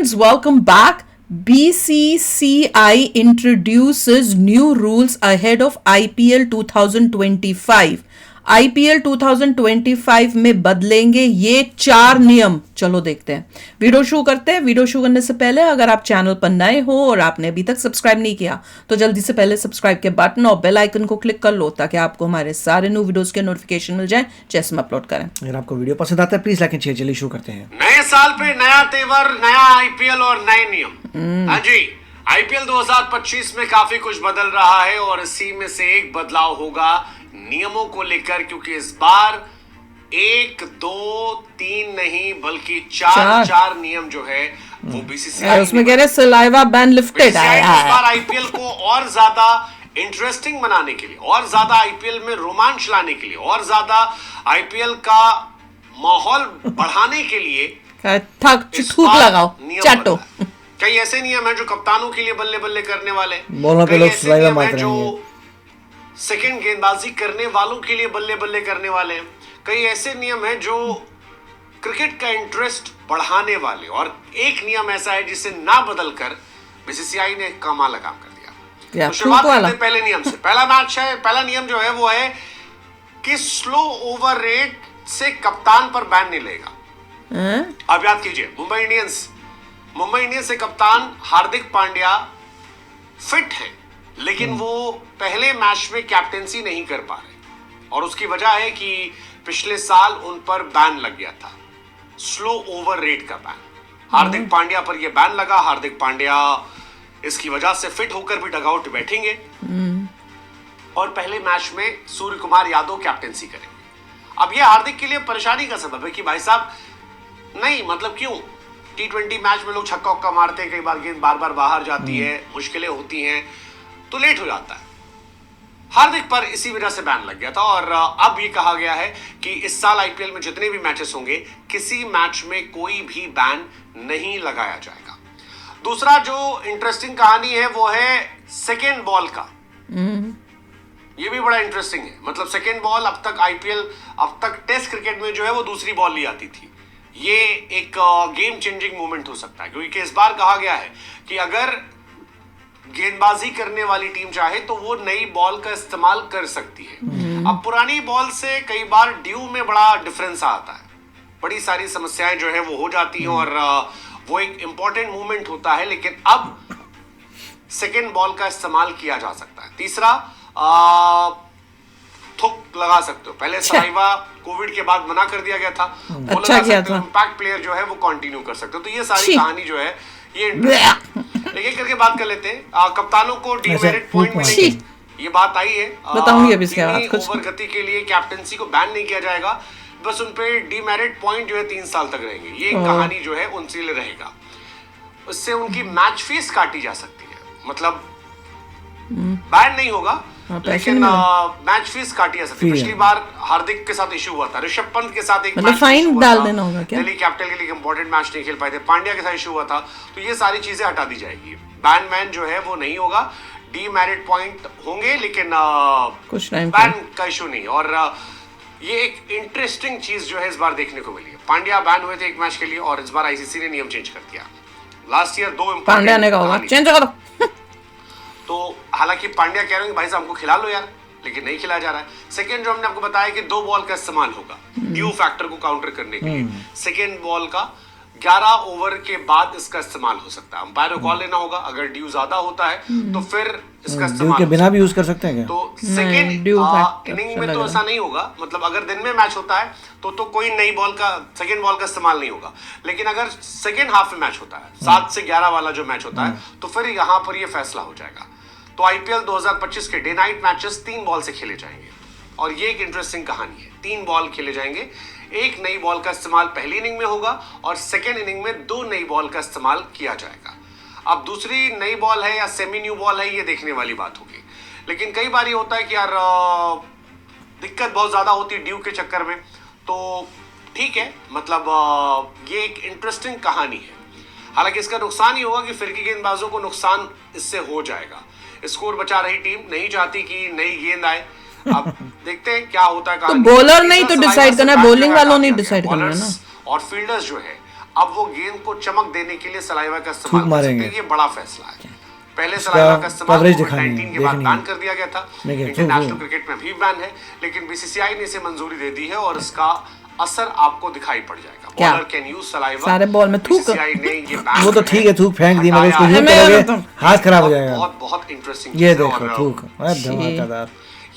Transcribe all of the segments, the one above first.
friends, welcome back. BCCI introduces new rules ahead of IPL 2025. IPL 2025 में बदलेंगे ये 4 नियम. चलो देखते हैं. वीडियो शुरू करते हैं. वीडियो शुरू करने से पहले अगर आप चैनल पर नए हो और आपने अभी तक सब्सक्राइब नहीं किया तो जल्दी से पहले सब्सक्राइब के बटन और बेल आइकन को क्लिक कर लो ताकि आपको हमारे सारे न्यू वीडियोस के नोटिफिकेशन मिल जाए जैसे हम अपलोड करें. अगर आपको वीडियो पसंद आता है प्लीज लाइक एंड शेयर. चलिए शुरू करते हैं. नए साल पे नया तेवर, नया आईपीएल और नए नियम. हाँ जी, आईपीएल 2025 में काफी कुछ बदल रहा है और इसी में से एक बदलाव होगा नियमों को लेकर, क्योंकि इस बार 1, 2, 3 नहीं बल्कि चार नियम जो है वो बीसीसीआई उसमें कह रहे सलाइवा बैन लिफ्टेड है. इस बार आईपीएल को और ज्यादा इंटरेस्टिंग बनाने के लिए, और ज्यादा आईपीएल में रोमांच लाने के लिए, और ज्यादा आईपीएल का माहौल बढ़ाने के लिए थूक लगाओ चाटो. कई ऐसे नियम हैं जो कप्तानों के लिए बल्ले बल्ले करने वाले, बॉलों पे लोग सलाइवा मारते जो रहेंगे, सेकंड गेंदबाजी करने वालों के लिए बल्ले बल्ले करने वाले हैं. कई ऐसे नियम हैं जो क्रिकेट का इंटरेस्ट बढ़ाने वाले, और एक नियम ऐसा है जिसे ना बदलकर बीसीसीआई ने कमाल काम कर दिया. तो शुरुआत करते हैं पहले नियम से. पहला नियम जो है वो है कि स्लो ओवर रेट से कप्तान पर बैन नहीं लेगा. आप याद कीजिए, मुंबई इंडियंस से कप्तान हार्दिक पांड्या फिट है, लेकिन वो पहले मैच में कैप्टेंसी नहीं कर पा रहे, और उसकी वजह है कि पिछले साल उन पर बैन लग गया था, स्लो ओवर रेट का बैन. हार्दिक पांड्या पर यह बैन लगा. हार्दिक पांड्या इसकी वजह से फिट होकर भी डगआउट बैठेंगे और पहले मैच में सूर्य कुमार यादव कैप्टेंसी करेंगे. अब यह हार्दिक के लिए परेशानी का सबब है कि भाई साहब, नहीं मतलब क्यों, T20 मैच में लोग छक्का उक्का मारते हैं, कई बार गेंद बार बार बाहर जाती है, मुश्किलें होती हैं तो लेट हो जाता है. हार्दिक पर इसी वजह से बैन लग गया था, और अब ये कहा गया है कि इस साल आईपीएल में जितने भी मैचेस होंगे किसी मैच में कोई भी बैन नहीं लगाया जाएगा. दूसरा जो इंटरेस्टिंग कहानी है वो है सेकेंड बॉल का. ये भी बड़ा इंटरेस्टिंग है. मतलब सेकेंड बॉल अब तक टेस्ट क्रिकेट में जो है वो दूसरी बॉल ली आती थी. ये एक गेम चेंजिंग मोमेंट हो सकता है, क्योंकि इस बार कहा गया है कि अगर गेंदबाजी करने वाली टीम चाहे तो वो नई बॉल का इस्तेमाल कर सकती है. अब पुरानी बॉल से कई बार ड्यू में बड़ा डिफरेंस आता है, बड़ी सारी समस्याएं जो है वो हो जाती हैं, और वो एक इंपॉर्टेंट मूवमेंट होता है, लेकिन अब सेकेंड बॉल का इस्तेमाल किया जा सकता है. तीसरा, थुक लगा सकते हो. पहले सलाइवा कोविड के बाद मना कर दिया गया था, वो लगा सकते हो. इम्पैक्ट प्लेयर जो है वो कंटिन्यू कर सकते हो. तो ये सारी कहानी जो है ये एक करके बात कर लेते हैं. कप्तानों को डीमेरिट पॉइंट मिलेंगे, ये बात आई है. बताऊंगी अभी इसके बाद कुछ. ओवर गति के लिए कैप्टेंसी को बैन नहीं किया जाएगा, बस उन पे डीमेरिट पॉइंट जो है 3 साल तक रहेंगे. ये कहानी जो है उनसे लिए रहेगा. उससे उनकी मैच फीस काटी जा सकती है. मतलब बैन नहीं होगा, लेकिन मैच फीस काटी जा सकती है. पिछली बार हार्दिक के साथ इशू हुआ था, ऋषभ पंत के साथ एक मतलब फाइन डाल देना होगा क्या? दिल्ली कैपिटल के लिए इंपॉर्टेंट मैच नहीं खेल पाए थे, पांड्या के साथ इशू हुआ था. तो ये सारी चीजें हटा दी जाएगी. बैन जो है वो नहीं होगा, डीमेरिट पॉइंट होंगे, लेकिन कुछ टाइम बैन का इशू नहीं. और ये एक इंटरेस्टिंग चीज जो है इस बार देखने को मिली है. पांड्या बैन हुए थे एक मैच के लिए, और इस बार आईसीसी ने नियम चेंज कर दिया. लास्ट ईयर 2 पांड्या ने कहा चेंज करो. तो हालांकि पांड्या कह रहे हैं भाई साहब हमको खिला लो यार, लेकिन नहीं खिलाया जा रहा है. सेकेंड जो हमने आपको बताया कि 2 बॉल का इस्तेमाल होगा ड्यू फैक्टर को काउंटर करने के लिए. सेकेंड बॉल का 11 ओवर के बाद इसका इस्तेमाल हो सकता है. अंपायर को कॉल लेना होगा, अगर ड्यू ज्यादा होता है तो फिर इसका इस्तेमाल के बिना भी यूज कर सकते हैं क्या? तो सेकेंड इनिंग में तो ऐसा नहीं होगा. मतलब अगर दिन में मैच होता है तो कोई नई बॉल का सेकेंड बॉल का इस्तेमाल नहीं होगा, लेकिन अगर सेकेंड हाफ में मैच होता है 7 से 11 वाला जो मैच होता है तो फिर यहाँ पर ये फैसला हो जाएगा. तो आईपीएल 2025 के डे नाइट मैचेस 3 बॉल से खेले जाएंगे, और ये एक इंटरेस्टिंग कहानी है. 3 बॉल खेले जाएंगे. एक नई बॉल का इस्तेमाल पहली इनिंग में होगा, और सेकेंड इनिंग में 2 नई बॉल का इस्तेमाल किया जाएगा. अब दूसरी नई बॉल है या सेमी न्यू बॉल है, ये देखने वाली बात होगी. लेकिन कई बार ये होता है कि यार दिक्कत बहुत ज्यादा होती है ड्यू के चक्कर में, तो ठीक है. मतलब ये एक इंटरेस्टिंग कहानी है. हालांकि इसका नुकसान ही होगा कि फिरकी गेंदबाजों को नुकसान इससे हो जाएगा. स्कोर बचा रही टीम नहीं चाहती कि नई गेंद आए. अब देखते हैं क्या होता है. तो बॉलर नहीं तो डिसाइड करना है, बॉलिंग वालों ने डिसाइड करना है ना. और फील्डर्स जो है अब वो गेंद को चमक देने के लिए सलाइवा का इस्तेमाल थूक कर सकते मारेंगे। हैं। ये बड़ा फैसला है। पहले सलाइवा का इस्तेमाल coverage कोविड दिखानी है, 19 के बाद देखनी बैन है। कर दिया गया था। देखिए, इंटरनेशनल क्रिकेट में भी बैन है, लेकिन बीसीसीआई ने इसे मंजूरी दे दी है और इसका असर आपको दिखाई पड़ जाएगा। क्या? Bowler can use saliva. सारे बॉल में थूक? बीसीसीआई ने ये बैन वो तो ठीक है, थूक फेंक दी, मगर इसको हटाया यूं है। करोगे हाथ खराब हो जाएगा। बहुत बहुत इंटरेस्टिंग ये चीज़ है देखो और थूक, धमाकेदार।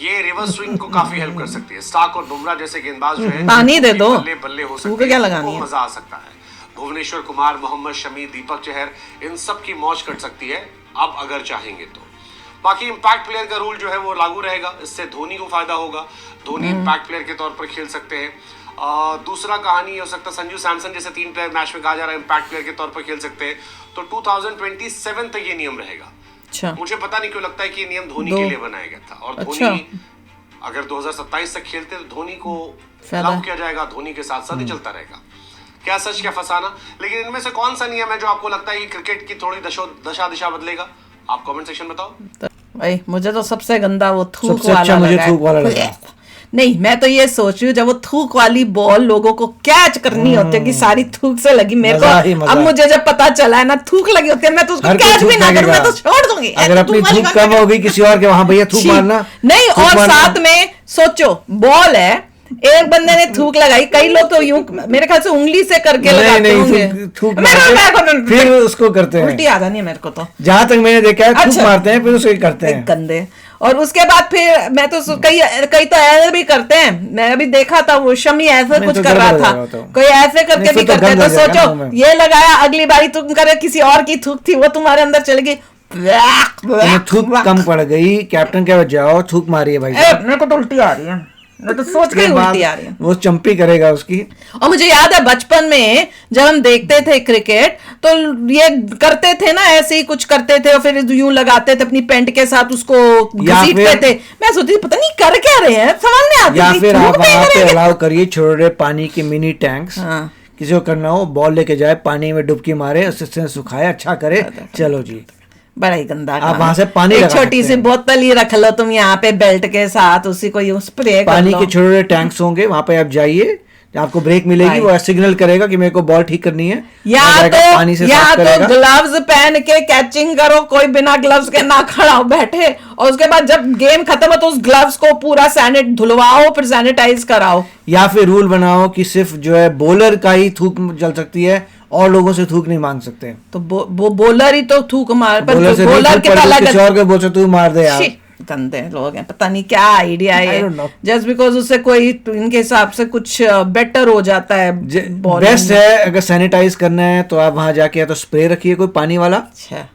ये रिवर्स स्विंग को काफी हेल्प कर सकती है। स्टार्क और बुमराह जैसे गेंदबाज जो है पानी दे दो। बल्ले बल्ले हो सकते थूक हैं, क्या लगानी उनको है? मजा आ सकता है। भुवनेश्वर कुमार, मोहम्मद शमी, दीपक चहर, इन सब की मौज कट सकती है अब अगर चाहेंगे तो। बाकी इंपैक्ट प्लेयर का रूल जो है वो लागू रहेगा, इससे धोनी को फायदा होगा। धोनी इंपैक्ट प्लेयर के तौर पर खेल सकते हैं। दूसरा कहानी हो सकता है संजू सैमसन जैसे 3 प्लेयर मैच में कहा जा रहा है इंपैक्ट प्लेयर के तौर पर खेल सकते हैं। तो 2027 तक ये नियम रहेगा। अच्छा, मुझे पता नहीं क्यों लगता है कि ये नियम धोनी दो। के लिए बनाया गया था और अच्छा। धोनी अगर 2027 तक खेलते तो धोनी को फायदा। लव किया जाएगा, धोनी के साथ साथ ही चलता रहेगा। क्या सच क्या फसाना। लेकिन इनमें से कौन सा नियम है जो आपको लगता है कि क्रिकेट की थोड़ी दशा दिशा बदलेगा? आप कमेंट सेक्शन बताओ। तो भाई मुझे तो सबसे गंदा वो थूक सबसे वाला अच्छा मुझे लगा है। थूक वाला लगा। नहीं, मैं तो ये सोच रही हूँ जब वो थूक वाली बॉल लोगों को कैच करनी होती है कि सारी थूक से लगी मेरे मजा ही को। मजा। अब मुझे जब पता चला है ना थूक लगी होती है, मैं तो उसको हर कोई कैच थूक भी ना करूँ, मैं फेंकेगा। तो छोड़ दूंगी। अगर अपनी थूक कम होगी किसी और के वहां, भैया थूक छी। मारना नहीं, थूक और मारना। साथ में सोचो बॉल है, एक बंदे ने थूक लगाई, कई लोग तो यूं मेरे ख्याल से उंगली से करके लगाते नहीं होंगे। थूक मेरे को फिर उसको करते हैं। उल्टी आ जानी है मेरे को तो। जहां तक मैंने देखा है थूक अच्छा। मारते हैं फिर उसको करते एक हैं। गंदे। और उसके बाद फिर मैं तो कई कई तो ऐसे भी करते हैं, मैं अभी देखा था वो शमी ऐसे नहीं कुछ तो कर रहा गड़बड़ था, हो जाएगा तो। कोई ऐसे करके नहीं, भी फिर तो करते हैं। गंद तो लग जाएगा सोचो मुंह में। ये लगाया, अगली बारी तुम करे किसी और की थूक थी वो तुम्हारे अंदर चलेगी। तुम्हें थूक कम पड़ गई, कैप्टन के जाओ थूक मारिए भाई साहब। मेरे को तो उल्टी आ रही है, मैं तो सोच के ही उसके बाद उल्टी आ रही है। वो चंपी करेगा उसकी। और मुझे याद है बचपन में जब हम देखते थे क्रिकेट तो ये करते थे ना, ऐसे ही कुछ करते थे और फिर यूं लगाते थे अपनी पैंट के साथ उसको घसीटते फिर- थे। मैं सोचती पता नहीं कर क्या रहे हैं, समझ नहीं आती या थी, फिर थूक आप भी वहां पे करेंगे। अलाउ करिए छोटे पानी के मिनी टैंक्स। हाँ। किसी को करना हो बॉल लेके जाए, पानी में डुबकी मारे, उससे सुखाए, अच्छा करे, चलो जी। बड़ा ही गंदा आप काम वहां है। से पानी एक लगा छोटी सकते सी हैं। बोतल ही रख लो तुम यहाँ पे बेल्ट के साथ, उसी को यूं स्प्रे कर पानी लो। के छोटे छोटे टैंक्स होंगे, वहां पे आप जाइए, आपको ब्रेक मिलेगी, भाई। वो सिग्नल करेगा कि मेरे को बॉल ठीक करनी है, या आ जाएगा, तो पानी से या साफ तो करेगा। ग्लव्स पहन के कैचिंग करो, कोई बिना ग्लव्स के ना खड़ा हो बैठे, और उसके बाद जब गेम खत्म हो तो उस ग्लव्स को पूरा धुलवाओ, फिर सैनिटाइज कराओ। या फिर रूल बनाओ कि सिर्फ जो है बॉलर का ही थूक चल सकती है और लोगों से थूक नहीं मांग सकते। तो बॉलर ही तो थूक मार, पर बॉलर से बॉलर के अलग किसी और के बोल से तू मार दे यार। छी, गंदे लोग हैं, पता नहीं क्या आइडिया I है। don't know. जस्ट बिकॉज उससे कोई इनके हिसाब से कुछ बेटर हो जाता है। bowling बेस्ट में। है अगर सैनिटाइज करना है तो आप वहां जाके या तो स्प्रे रखिए कोई पानी वाला, अच्छा,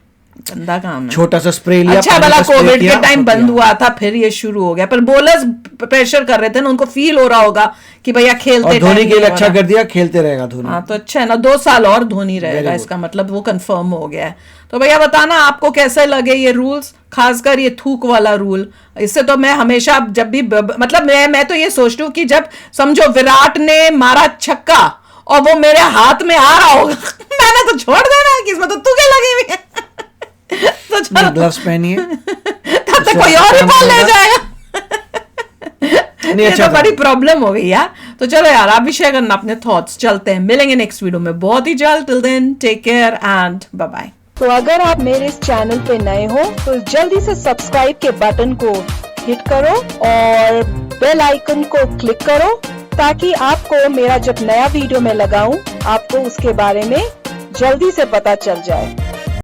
गंदा काम है। छोटा सा स्प्रे लिया, अच्छा पानी भला का spray कोविड किया, के टाइम उसको बंद किया। हुआ था, फिर ये शुरू हो गया, पर बॉलर्स प्रेशर कर रहे थे ना, उनको फील हो रहा होगा कि भैया खेलते और धोनी time के लिए नहीं हो अच्छा रहा। कर दिया, खेलते रहेगा धोनी। हाँ तो अच्छा है ना, 2 साल और धोनी रहेगा, good. इसका मतलब वो कंफर्म हो गया है। तो भैया बताना आपको कैसे लगे ये रूल्स, खासकर ये थूक वाला रूल। इससे तो मैं हमेशा जब भी मतलब मैं तो ये सोचती हूँ कि जब समझो विराट ने मारा छक्का और वो मेरे हाथ में आ रहा होगा मैंने तो छोड़ देना है कि इसमें तो तुके लगी हुई है तो चलो ग्लव्स पहनिए। तब तक कोई और ही बॉल ले जाएगा। नहीं, ये अच्छा तो था। बड़ी प्रॉब्लम हो गई यार। तो चलो यार, आप भी शेयर करना अपने थॉट्स। चलते हैं, मिलेंगे नेक्स्ट वीडियो में बहुत ही जल्द। Till then take care and bye bye. तो अगर आप मेरे इस चैनल पे नए हो तो जल्दी से सब्सक्राइब के बटन को हिट करो और बेल आइकन को क्लिक करो, ताकि आपको मेरा जब नया वीडियो मैं लगाऊं आपको उसके बारे में जल्दी से पता चल जाए।